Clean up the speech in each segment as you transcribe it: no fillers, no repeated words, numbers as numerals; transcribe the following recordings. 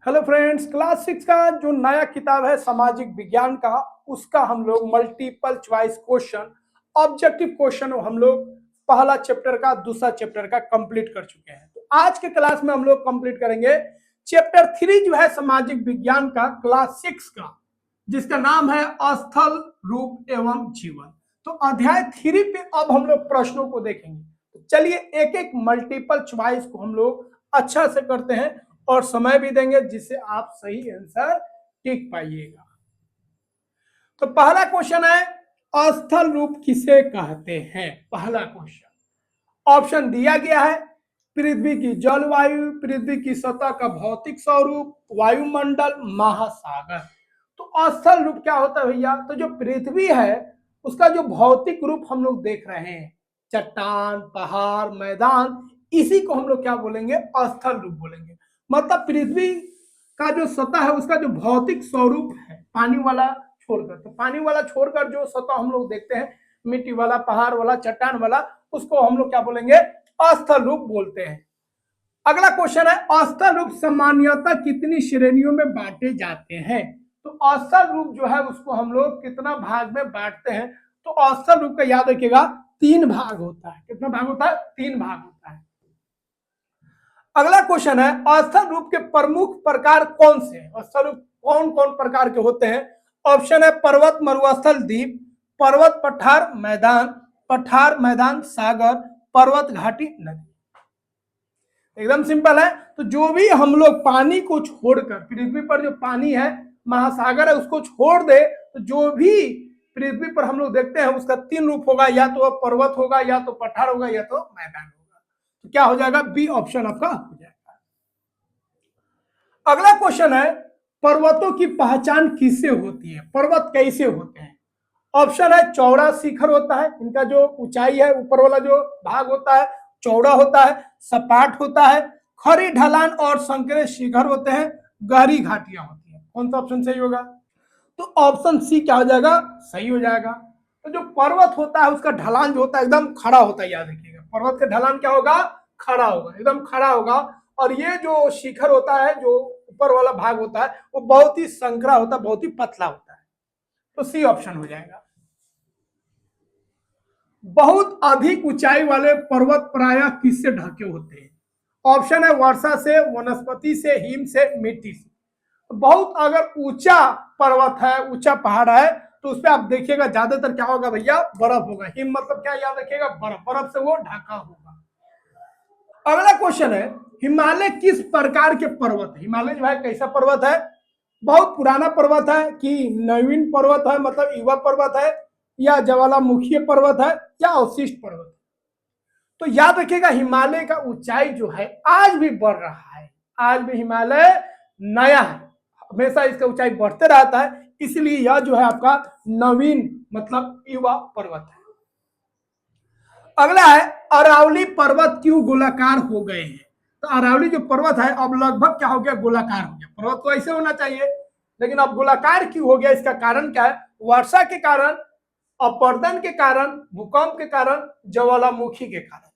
Hello friends, class 6 का जो नया किताब है सामाजिक विज्ञान का, उसका हम लोग multiple choice question, objective question हम लोग पहला चैप्टर का दूसरा चैप्टर का कंप्लीट कर चुके हैं। तो आज के क्लास में हम लोग कंप्लीट करेंगे चैप्टर 3 जो है सामाजिक विज्ञान का क्लास 6 का, जिसका नाम है स्थल रूप एवं जीवन। तो अध्याय 3 पे अब हम लोग प्रश्नों को देखेंगे। तो चलिए एक एक मल्टीपल चॉइस को हम लोग अच्छा से करते हैं और समय भी देंगे जिससे आप सही आंसर टिक पाइएगा। तो पहला क्वेश्चन है, अस्थल रूप किसे कहते हैं? पहला क्वेश्चन ऑप्शन दिया गया है, पृथ्वी की जलवायु, पृथ्वी की सतह का भौतिक स्वरूप, वायुमंडल, महासागर। तो अस्थल रूप क्या होता है भैया? तो जो पृथ्वी है उसका जो भौतिक रूप हम लोग देख रहे हैं, चट्टान, पहाड़, मैदान, इसी को हम लोग क्या बोलेंगे? अस्थल रूप बोलेंगे। मतलब पृथ्वी का जो सतह है उसका जो भौतिक स्वरूप है, पानी वाला छोड़कर, तो पानी वाला छोड़कर जो सतह हम लोग देखते हैं, मिट्टी वाला, पहाड़ वाला, चट्टान वाला, उसको हम लोग क्या बोलेंगे? अस्थल रूप बोलते हैं। अगला क्वेश्चन है, अस्थल रूप सामान्यतः कितनी श्रेणियों में बांटे जाते हैं? तो अस्थल रूप जो है उसको हम लोग कितना भाग में बांटते हैं? तो अस्थल रूप का याद रखिएगा 3 भाग होता है। कितना भाग होता है? 3 भाग होता है। अगला क्वेश्चन है, अस्थल रूप के प्रमुख प्रकार कौन से हैं? अस्थल रूप कौन कौन प्रकार के होते हैं? ऑप्शन है पर्वत, मरुस्थल, द्वीप, पर्वत, पठार मैदान, सागर, पर्वत, घाटी, नदी। एकदम सिंपल है। तो जो भी हम लोग पानी को छोड़कर, पृथ्वी पर जो पानी है, महासागर है, उसको छोड़ दे, तो जो भी पृथ्वी पर हम लोग देखते हैं उसका 3 रूप होगा, या तो पर्वत होगा, या तो पठार होगा, या तो मैदान होगा। तो क्या हो जाएगा? बी ऑप्शन आपका हो जाएगा। अगला क्वेश्चन है, पर्वतों की पहचान किससे होती है? पर्वत कैसे होते हैं? ऑप्शन है चौड़ा शिखर होता है, इनका जो ऊंचाई है, ऊपर वाला जो भाग होता है चौड़ा होता है, सपाट होता है, खड़ी ढलान और संकरे शिखर होते हैं, गहरी घाटियां होती हैं। कौन सा ऑप्शन सही होगा? तो ऑप्शन सी क्या हो जाएगा? सही हो जाएगा। तो जो पर्वत होता है उसका ढलान जो होता है एकदम खड़ा होता है, याद रखिएगा, पर्वत का ढलान क्या होगा? खड़ा होगा, एकदम खड़ा होगा। और ये जो शिखर होता है, जो ऊपर वाला भाग होता है, वो बहुत ही संकरा होता है, बहुत ही पतला होता है। तो सी ऑप्शन हो जाएगा। बहुत अधिक ऊंचाई वाले पर्वत प्रायः किससे ढके होते हैं? ऑप्शन है वर्षा से, वनस्पति से, हिम से, मिट्टी से। बहुत अगर ऊंचा पर्वत है, ऊंचा पहाड़ है, तो उसपे आप देखिएगा ज्यादातर क्या होगा भैया? बर्फ होगा। हिम मतलब क्या, याद रखिएगा? बर्फ, बर्फ से वो ढका होगा। अगला क्वेश्चन है, हिमालय किस प्रकार के पर्वत है? हिमालय जो है कैसा पर्वत है? बहुत पुराना पर्वत है कि नवीन पर्वत है, मतलब युवा पर्वत है, या ज्वालामुखी पर्वत है, या अवशिष्ट पर्वत है? तो याद रखिएगा हिमालय का ऊंचाई जो है आज भी बढ़ रहा है। आज भी हिमालय नया है, हमेशा इसका ऊंचाई बढ़ते रहता है, इसलिए यह जो है आपका नवीन मतलब युवा पर्वत है। अगला है, अरावली पर्वत क्यों गोलाकार हो गए हैं? तो अरावली जो पर्वत है अब लगभग क्या हो गया? गोलाकार हो गया। पर्वत तो ऐसे होना चाहिए, लेकिन अब गोलाकार क्यों हो गया? इसका कारण क्या है? वर्षा के कारण, अपरदन के कारण, भूकंप के कारण, ज्वालामुखी के कारण।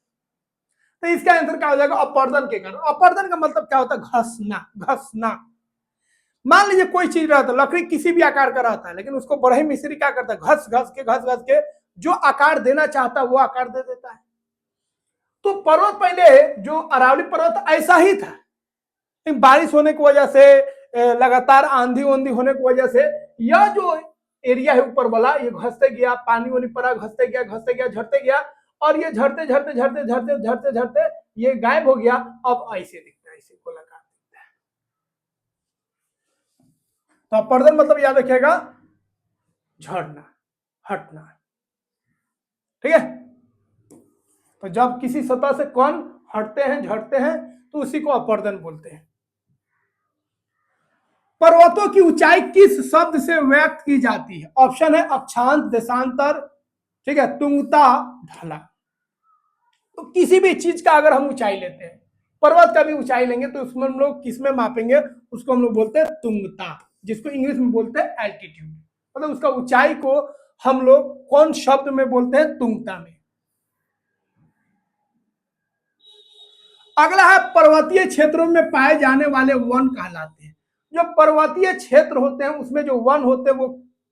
तो इसका आंसर क्या हो जाएगा? अपरदन के कारण। अपरदन का मतलब क्या होता है? घसना, घसना। मान लीजिए कोई चीज रहता है, लकड़ी किसी भी आकार का रहता है, लेकिन उसको बढ़ई मिस्त्री क्या करता है? घस घस के जो आकार देना चाहता है वो आकार दे देता है। तो पर्वत पहले जो अरावली पर्वत ऐसा ही था, बारिश होने की वजह से, लगातार आंधी ओंधी होने की वजह से यह जो एरिया है ऊपर वाला, ये घसते गया, पानी वानी पड़ा, घसते गया, घसते गया, झड़ते गया, और ये झड़ते झड़ते झड़ते झड़ते झड़ते झड़ते ये गायब हो गया। अब ऐसे दिखता है, ऐसे गोलाकार दिखता है। तो अपरदन मतलब याद रखिएगा, झड़ना, हटना। ठीक है? तो जब किसी सतह से कण हटते हैं, झड़ते हैं, तो उसी को अपरदन बोलते हैं। पर्वतों की ऊंचाई किस शब्द से व्यक्त की जाती है? ऑप्शन है अक्षांश, देशांतर, ठीक है, तुंगता, ढला। तो किसी भी चीज का अगर हम ऊंचाई लेते हैं, पर्वत का भी ऊंचाई लेंगे, तो उसमें हम लोग किस में मापेंगे? उसको हम लोग बोलते हैं तुंगता, जिसको इंग्लिश में बोलते हैं एल्टीट्यूड। मतलब उसका ऊंचाई को हम लोग कौन शब्द में बोलते हैं? तुंगता में। अगला है, पर्वतीय क्षेत्रों में पाए जाने वाले वन कहलाते हैं। जो पर्वतीय क्षेत्र होते हैं उसमें जो वन होते हैं वो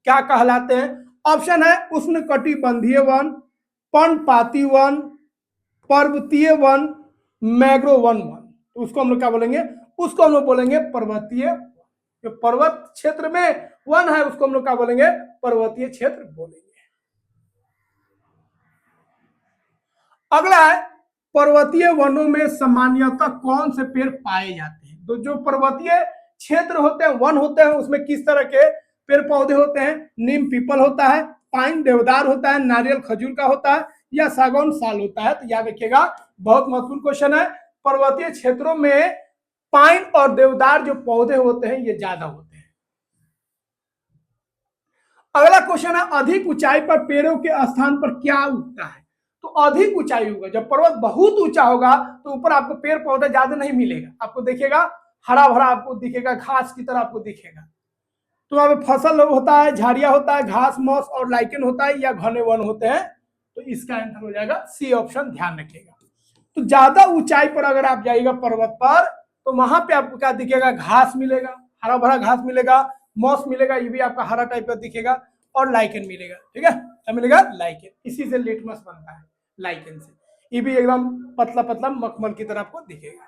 क्या कहलाते हैं? ऑप्शन है उष्णकटिबंधीय वन, पर्णपाती वन, पर्वतीय वन, मैग्रोवन वन। तो उसको हम लोग क्या बोलेंगे? उसको हम लोग बोलेंगे पर्वतीय। जो पर्वत क्षेत्र में वन है उसको हम लोग क्या बोलेंगे? पर्वतीय क्षेत्र बोलेंगे। अगला है पर्वतीय वनों में सामान्यतः कौन से पेड़ पाए जाते हैं? तो जो पर्वतीय क्षेत्र होते हैं, वन होते हैं, उसमें किस तरह के पेड़ पौधे होते हैं? नीम पीपल होता है, पाइन देवदार होता है, नारियल खजूर का होता है, या सागौन साल होता है? तो याद रखिएगा, बहुत महत्वपूर्ण क्वेश्चन है। पर्वतीय क्षेत्रों में पाइन और देवदार जो पौधे होते हैं ये ज्यादा होते हैं। अगला क्वेश्चन है अधिक ऊंचाई पर पेड़ों के स्थान पर क्या उगता है? तो अधिक ऊंचाई होगा, जब पर्वत बहुत ऊंचा होगा तो ऊपर आपको पेड़ पौधे ज्यादा नहीं मिलेगा, आपको देखिएगा हरा भरा आपको दिखेगा, घास की तरह आपको दिखेगा। तो वहां पे फसल होता है, झाड़ियां होता है, घास मॉस और लाइकेन होता है, या घने वन होते हैं? तो इसका आंसर हो जाएगा सी ऑप्शन, ध्यान रखिएगा। तो ज्यादा ऊंचाई पर अगर आप जाइएगा पर्वत पर तो वहां पे आपको क्या दिखेगा? घास मिलेगा, हरा भरा घास मिलेगा, मॉस मिलेगा, ये भी आपका हरा टाइप का दिखेगा, और लाइकेन मिलेगा। ठीक है, क्या मिलेगा? लाइकेन। इसी से लिटमस बनता है, लाइकेन से। ये भी एकदम पतला पतला मखमल की तरह आपको दिखेगा।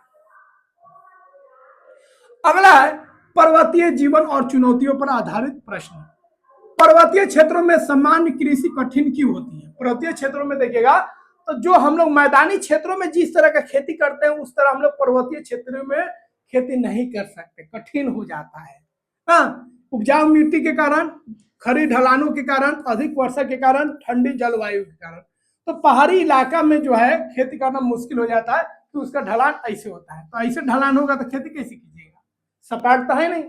अगला है पर्वतीय जीवन और चुनौतियों पर आधारित प्रश्न। पर्वतीय क्षेत्रों में सामान्य कृषि कठिन क्यों होती है? पर्वतीय क्षेत्रों में देखिएगा तो जो हम लोग मैदानी क्षेत्रों में जिस तरह का खेती करते हैं उस तरह हम लोग पर्वतीय क्षेत्रों में खेती नहीं कर सकते, कठिन हो जाता है। उपजाऊ मिट्टी के कारण, खड़ी ढलानों के कारण, अधिक वर्षा के कारण, ठंडी जलवायु के कारण। तो पहाड़ी इलाका में जो है खेती करना मुश्किल हो जाता है, तो उसका ढलान ऐसे होता है। तो ऐसे ढलान होगा तो खेती कैसे कीजिएगा? सपाट तो है नहीं।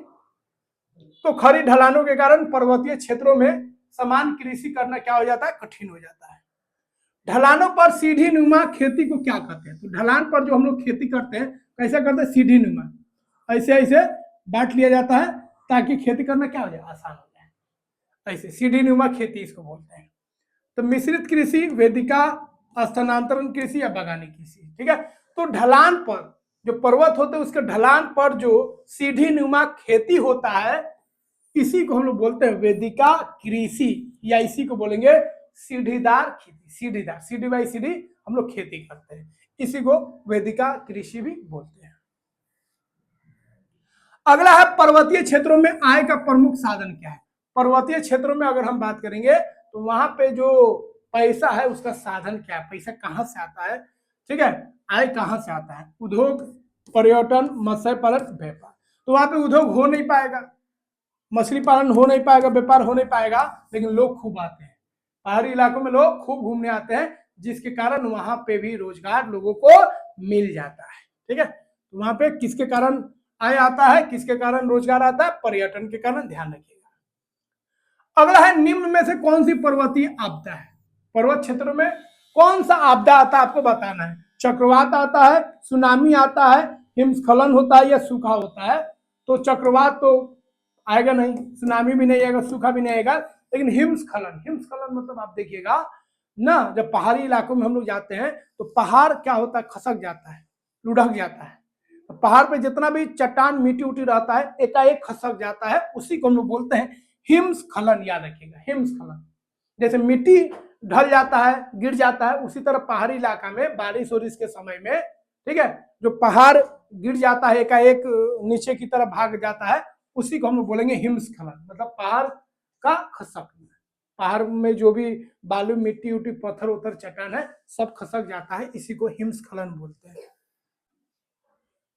तो खड़ी ढलानों के कारण पर्वतीय क्षेत्रों में समान कृषि करना क्या हो जाता है? कठिन हो जाता है। ढलानों पर सीढ़ी नुमा खेती को क्या कहते हैं? तो ढलान पर जो हम लोग खेती करते हैं कैसे करते हैं? सीढ़ी नुमा, ऐसे ऐसे बांट लिया जाता है ताकि खेती करना क्या हो जाए? आसान हो जाए। ऐसे सीढ़ी नुमा खेती इसको बोलते हैं। तो मिश्रित कृषि, वेदिका, स्थानांतरण कृषि या बागानी कृषि। ठीक है, तो ढलान पर जो पर्वत होते हैं उसके ढलान पर जो सीढ़ी नुमा खेती होता है इसी को हम लोग बोलते हैं वेदिका कृषि, या इसी को बोलेंगे सीढ़ीदार खेती। सीढ़ीदार, सीढ़ी बाई सीढ़ी हम लोग खेती करते हैं, इसी को वेदिका कृषि भी बोलते हैं। अगला है पर्वतीय क्षेत्रों में आय का प्रमुख साधन क्या है? पर्वतीय क्षेत्रों में अगर हम बात करेंगे तो वहां पे जो पैसा है उसका साधन क्या है? पैसा कहां से आता है? ठीक है, आय कहां से आता है? उद्योग, पर्यटन, मत्स्य पालन, व्यापार। तो वहां पे उद्योग हो नहीं पाएगा, मछली पालन हो नहीं पाएगा, व्यापार हो नहीं पाएगा, लेकिन लोग खूब आते हैं, पहाड़ी इलाकों में लोग खूब घूमने आते हैं, जिसके कारण वहां पे भी रोजगार लोगों को मिल जाता है। ठीक है, तो वहां पे किसके कारण आय आता है, किसके कारण रोजगार आता है? पर्यटन के कारण, ध्यान रखिएगा। अगला है निम्न में से कौन सी पर्वतीय आपदा है? पर्वत क्षेत्र में कौन सा आपदा आता है आपको बताना है। चक्रवात आता है, सुनामी आता है, हिमस्खलन होता है, या सूखा होता है? तो चक्रवात तो आएगा नहीं, सुनामी भी नहीं आएगा, सूखा भी नहीं आएगा, लेकिन हिमस्खलन, हिमस्खलन मतलब आप देखिएगा ना, जब पहाड़ी इलाकों में हम लोग जाते हैं तो पहाड़ क्या होता है? खसक जाता है, लुढ़क जाता है। तो पहाड़ पे जितना भी चट्टान मिट्टी उटी रहता है एकाएक खसक जाता है, उसी को हम लोग बोलते हैं हिमस्खलन। याद रखिएगा, हिमस्खलन। जैसे मिट्टी ढल जाता है, गिर जाता है, उसी तरह पहाड़ी इलाका में बारिश और इसके समय में, ठीक है, जो पहाड़ गिर जाता है एकाएक नीचे की तरफ भाग जाता है, उसी को हम लोग बोलेंगे हिमस्खलन। मतलब पहाड़ का खसकना, पहाड़ में जो भी बालू मिट्टी उट्टी पत्थर उथर चट्टान है सब खसक जाता है, इसी को हिमस्खलन बोलते हैं।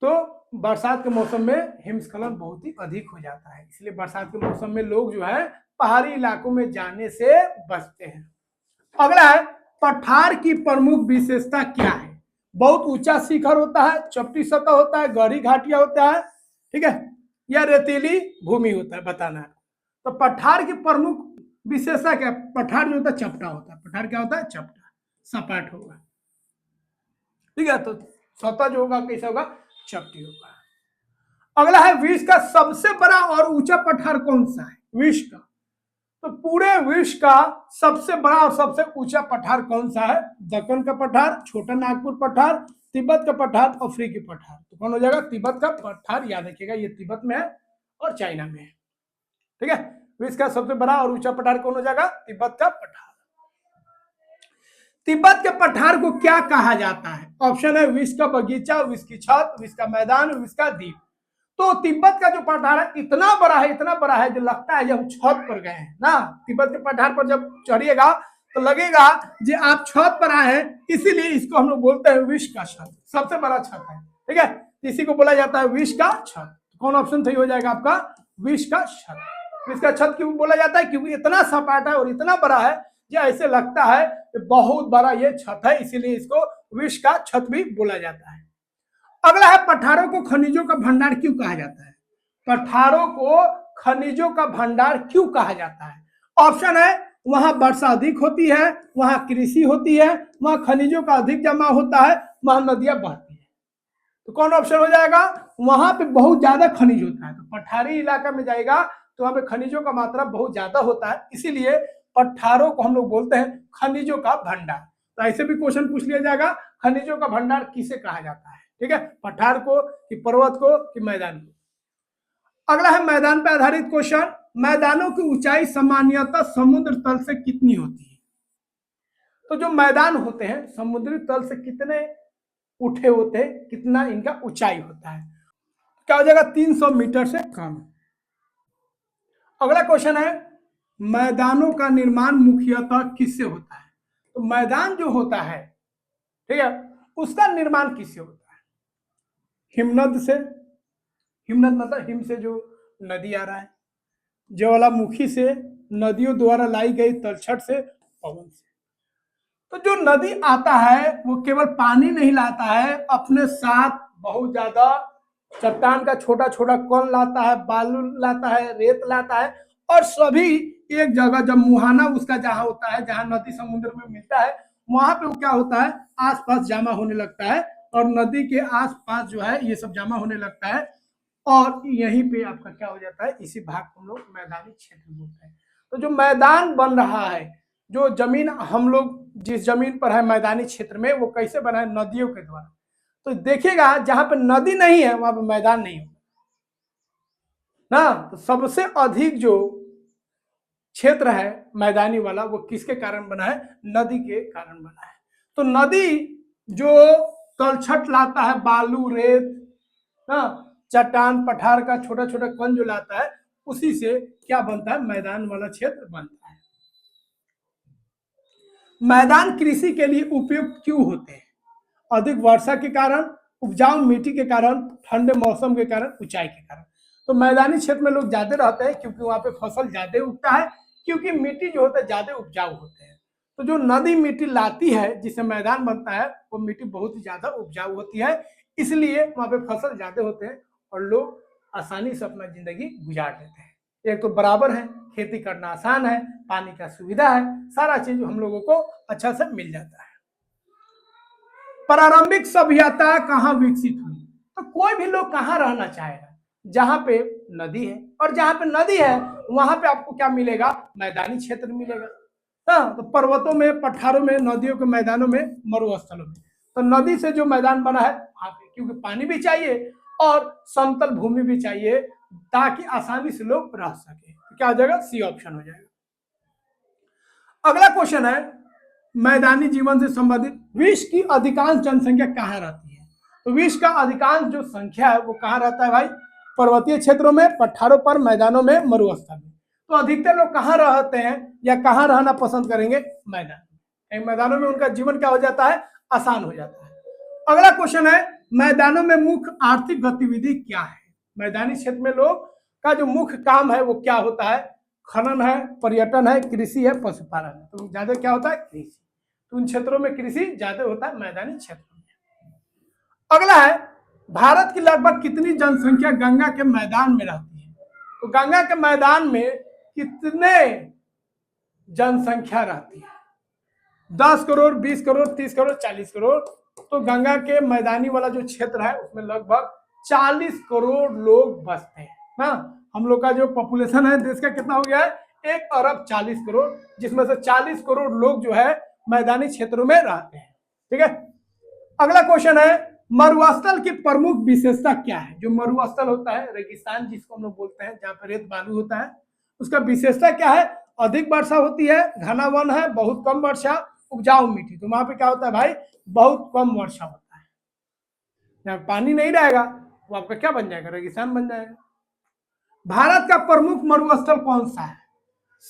तो बरसात के मौसम में हिमस्खलन बहुत ही अधिक हो जाता है, इसलिए बरसात के मौसम में लोग जो है पहाड़ी इलाकों में जाने से बचते हैं। अगला है पठार की प्रमुख विशेषता क्या है? बहुत ऊंचा शिखर होता है, चपटी सतह होता है, गहरी घाटियां होता है, ठीक है, या रेतीली भूमि होता है? बताना है। तो पठार की प्रमुख विशेषता क्या? पठार जो होता है चपटा होता है। पठार क्या होता है? चपटा, सपाट होगा। ठीक है, तो सतह जो होगा कैसा होगा? चपटी होगा। अगला है विश्व का सबसे बड़ा और ऊंचा पठार कौन सा है? विश्व का, तो पूरे विश्व का सबसे बड़ा और सबसे ऊंचा पठार कौन सा है? दक्कन का पठार, छोटा नागपुर पठार, तिब्बत का पठार, अफ्रीकी पठार। तो कौन हो जाएगा? तिब्बत का पठार। याद रखिएगा ये तिब्बत में है और चाइना में है। ठीक है, विश्व का सबसे बड़ा और ऊंचा पठार कौन हो जाएगा? तिब्बत का पठार। तिब्बत के पठार को क्या कहा जाता है? ऑप्शन है विश्व का बगीचा, विश्व की छत, विश्व का मैदान, विश्व का द्वीप। तो तिब्बत का जो पठार है इतना बड़ा है जो लगता है जब हम छत पर गए हैं ना, तिब्बत के पठार पर जब चढ़िएगा तो लगेगा कि आप छत पर आए हैं, इसीलिए इसको हम लोग बोलते हैं विश्व का छत, सबसे बड़ा छत है। ठीक है, इसी को बोला जाता है विश्व का छत। कौन ऑप्शन सही हो जाएगा आपका? विश्व का छत। विश्व का छत क्यों बोला जाता है? क्योंकि इतना सपाट है और इतना बड़ा है जो ऐसे लगता है बहुत बड़ा ये छत है, इसीलिए इसको विश्व का छत भी बोला जाता है। अगला है पठारों को खनिजों का भंडार क्यों कहा जाता है? पठारों को खनिजों का भंडार क्यों कहा जाता है? ऑप्शन है वहां वर्षा अधिक होती है, वहां कृषि होती है, वहां खनिजों का अधिक जमा होता है, वहां नदियां बहती है। तो कौन ऑप्शन हो जाएगा? वहां पे बहुत ज्यादा खनिज होता है, तो पठारी इलाका में जाएगा तो वहां पे खनिजों का मात्रा बहुत ज्यादा होता है, इसीलिए पठारों को हम लोग बोलते हैं खनिजों का भंडार। तो ऐसे भी क्वेश्चन पूछ लिया जाएगा, खनिजों का भंडार किसे कहा जाता है? ठीक है, पठार को कि पर्वत को कि मैदान को। अगला है मैदान पर आधारित क्वेश्चन। मैदानों की ऊंचाई सामान्यतः समुद्र तल से कितनी होती है? तो जो मैदान होते हैं समुद्री तल से कितने उठे होते हैं, कितना इनका ऊंचाई होता है? क्या हो जाएगा? 300 मीटर से कम। अगला क्वेश्चन है मैदानों का निर्माण मुख्यतः किससे होता है? तो मैदान जो होता है, ठीक है, उसका निर्माण किससे होता है? हिमनद से। हिमनद मतलब हिम से जो नदी आ रहा है, ज्वालामुखी से, नदियों द्वारा लाई गई तलछट से, पवन से। तो जो नदी आता है वो केवल पानी नहीं लाता है, अपने साथ बहुत ज्यादा चट्टान का छोटा छोटा कण लाता है, बालू लाता है, रेत लाता है, और सभी एक जगह जब मुहाना उसका जहां होता है, जहां नदी समुद्र में मिलता है, वहां पे वो क्या होता है, आसपास जमा होने लगता है, और नदी के आसपास जो है ये सब जमा होने लगता है, और यहीं पे आपका क्या हो जाता है, इसी भाग को हम लोग मैदानी क्षेत्र बोलते हैं। तो जो मैदान बन रहा है, जो जमीन हम लोग जिस जमीन पर है मैदानी क्षेत्र में, वो कैसे बना है? नदियों के द्वारा। तो देखिएगा जहां पे नदी नहीं है वहां पे मैदान नहीं होगा ना। तो सबसे अधिक जो क्षेत्र है मैदानी वाला वो किसके कारण बना है? नदी के कारण बना है। तो नदी जो तलछट लाता है, बालू, रेत, चट्टान, पठार का छोटा छोटा कण जो लाता है, उसी से क्या बनता है? मैदान वाला क्षेत्र बनता है। मैदान कृषि के लिए उपयुक्त क्यों होते हैं? अधिक वर्षा के कारण, उपजाऊ मिट्टी के कारण, ठंडे मौसम के कारण, ऊंचाई के कारण। तो मैदानी क्षेत्र में लोग ज्यादा रहते हैं क्योंकि वहां पे फसल ज्यादा उगता है, क्योंकि मिट्टी जो होता है ज्यादा उपजाऊ होते हैं। तो जो नदी मिट्टी लाती है जिससे मैदान बनता है, वो मिट्टी बहुत ही ज्यादा उपजाऊ होती है, इसलिए वहां पे फसल ज्यादा होते हैं और लोग आसानी से अपना जिंदगी गुजार लेते हैं। एक तो बराबर है, खेती करना आसान है, पानी का सुविधा है, सारा चीज हम लोगों को अच्छा से मिल जाता है। प्रारंभिक सभ्यता कहाँ विकसित हुई? तो कोई भी लोग कहाँ रहना चाहेगा? जहां पे नदी है, और जहां पे नदी है वहां पे आपको क्या मिलेगा? मैदानी क्षेत्र मिलेगा। तो पर्वतों में, पठारों में, नदियों के मैदानों में, मरुस्थलों में। तो नदी से जो मैदान बना है वहां पे, क्योंकि पानी भी चाहिए और समतल भूमि भी चाहिए ताकि आसानी से लोग रह सके। तो क्या हो जाएगा? सी ऑप्शन हो जाएगा। अगला क्वेश्चन है मैदानी जीवन से संबंधित विश्व की अधिकांश जनसंख्या कहाँ रहती है? तो विश्व का अधिकांश जो संख्या है वो कहाँ रहता है भाई? पर्वतीय क्षेत्रों में, पठारों पर, मैदानों में, मरुस्थल में। तो अधिकतर लोग कहाँ रहते हैं या कहाँ रहना पसंद करेंगे? मैदान में। मैदानों में उनका जीवन क्या हो जाता है? आसान हो जाता है। अगला क्वेश्चन है मैदानों में मुख्य आर्थिक गतिविधि क्या है? मैदानी क्षेत्र में लोग का जो मुख्य काम है वो क्या होता है? खनन है, पर्यटन है, कृषि है, पशुपालन है। तो ज्यादा क्या होता है? कृषि। तो उन क्षेत्रों में कृषि ज्यादा होता है मैदानी क्षेत्रों में। अगला है भारत की लगभग कितनी जनसंख्या गंगा के मैदान में रहती है? तो गंगा के मैदान में कितने जनसंख्या रहती है? 10 करोड़, 20 करोड़, 30 करोड़, 40 करोड़। तो गंगा के मैदानी वाला जो क्षेत्र है उसमें लगभग 40 करोड़ लोग बसते हैं ना। हम लोग का जो पॉपुलेशन है देश का कितना हो गया है? 1 अरब 40 करोड़, जिसमें से 40 करोड़ लोग जो है मैदानी क्षेत्रों में रहते हैं। ठीक है, अगला क्वेश्चन है मरुस्थल की प्रमुख विशेषता क्या है? जो मरुस्थल होता है, रेगिस्तान जिसको हम लोग बोलते हैं, जहाँ पर रेत बालू होता है, उसका विशेषता क्या है? अधिक वर्षा होती है, घना वन है, बहुत कम वर्षा, उपजाऊ मिट्टी। तो वहां पे क्या होता है भाई? बहुत कम वर्षा होता है। जहाँ पानी नहीं रहेगा वो आपका क्या बन जाएगा? रेगिस्तान बन जाएगा। भारत का प्रमुख मरुस्थल कौन सा है?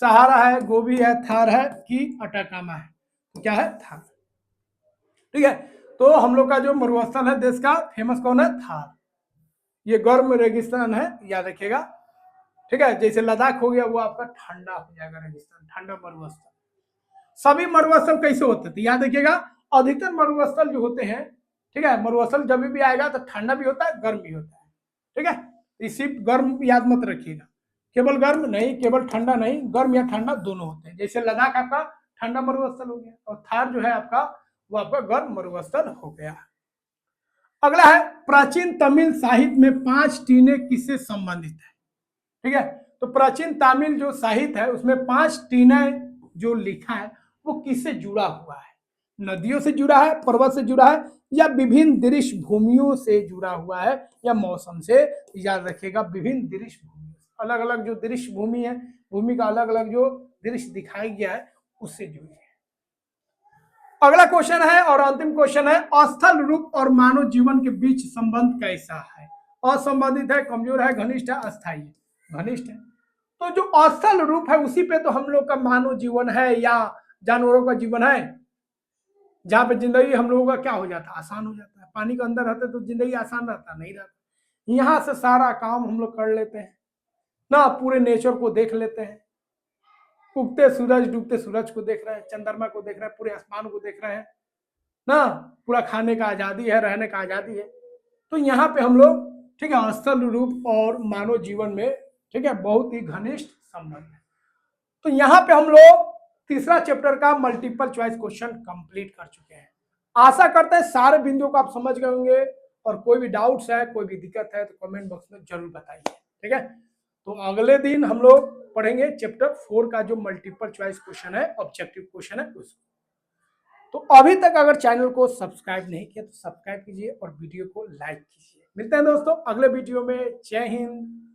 सहारा है, गोबी है, थार है कि अटाकामा है? तो क्या है? थार। ठीक है, तो हम लोग का जो मरुस्थल है देश का फेमस कौन है? थार। ये गर्म रेगिस्तान है, याद रखिएगा। ठीक है, जैसे लद्दाख हो गया वो आपका ठंडा हो जाएगा रेगिस्तान, ठंडा मरुस्थल। सभी मरुस्थल कैसे होते थे? याद रखिएगा, अधिकतर मरुस्थल जो होते हैं, ठीक है, मरुस्थल जब भी आएगा तो ठंडा भी होता है, गर्म भी होता है। ठीक है, सिर्फ गर्म याद मत रखिएगा, केवल गर्म नहीं, केवल ठंडा नहीं, गर्म या ठंडा दोनों होते हैं। जैसे लद्दाख आपका ठंडा मरुस्थल हो गया और थार जो है आपका वो आपका गर्म मरुस्थल हो गया। अगला है, प्राचीन तमिल साहित्य में 5 टीने किससे संबंधित है? ठीक है, तो प्राचीन तमिल जो साहित्य है उसमें 5 टीने जो लिखा है वो किससे जुड़ा हुआ है? नदियों से जुड़ा है, पर्वत से जुड़ा है, या विभिन्न दृश्य भूमियों से जुड़ा हुआ है, या मौसम से? याद रखिएगा, विभिन्न दृश्य भूमि, अलग अलग जो दृश्य भूमि है, भूमि का अलग अलग जो दृश्य दिखाया गया है उससे जुड़ी है। अगला क्वेश्चन है और अंतिम क्वेश्चन है, स्थल रूप और मानव जीवन के बीच संबंध कैसा है? असंबंधित है, कमजोर है, घनिष्ठ है, अस्थायी है? घनिष्ठ है। तो जो स्थल रूप है उसी पे तो हम लोग का मानव जीवन है या जानवरों का जीवन है, जहां पे जिंदगी हम लोगों का क्या हो जाता है? आसान हो जाता है। पानी के अंदर रहते तो जिंदगी आसान रहता? नहीं रहता। यहाँ से सारा काम हम लोग कर लेते हैं ना, पूरे नेचर को देख लेते हैं, उगते सूरज डूबते सूरज को देख रहे हैं, चंद्रमा को देख रहे हैं, पूरे आसमान को देख रहे हैं ना, पूरा खाने का आजादी है, रहने का आजादी है। तो यहाँ पे हम लोग, ठीक है, स्थल रूप और मानव जीवन में, ठीक है, बहुत ही घनिष्ठ संबंध है। तो यहाँ पे हम लोग तीसरा चैप्टर का मल्टीपल चॉइस क्वेश्चन कंप्लीट कर चुके हैं। आशा करते हैं सारे बिंदुओं को आप समझ गए होंगे, और कोई भी डाउट्स है, कोई भी दिक्कत है तो कमेंट बॉक्स में जरूर बताइए। ठीक है, तो अगले दिन हम लोग पढ़ेंगे चैप्टर 4 का जो मल्टीपल चॉइस क्वेश्चन है, ऑब्जेक्टिव क्वेश्चन है उसको। तो अभी तक अगर चैनल को सब्सक्राइब नहीं किया तो सब्सक्राइब कीजिए और वीडियो को लाइक कीजिए। मिलते हैं दोस्तों अगले वीडियो में। जय हिंद,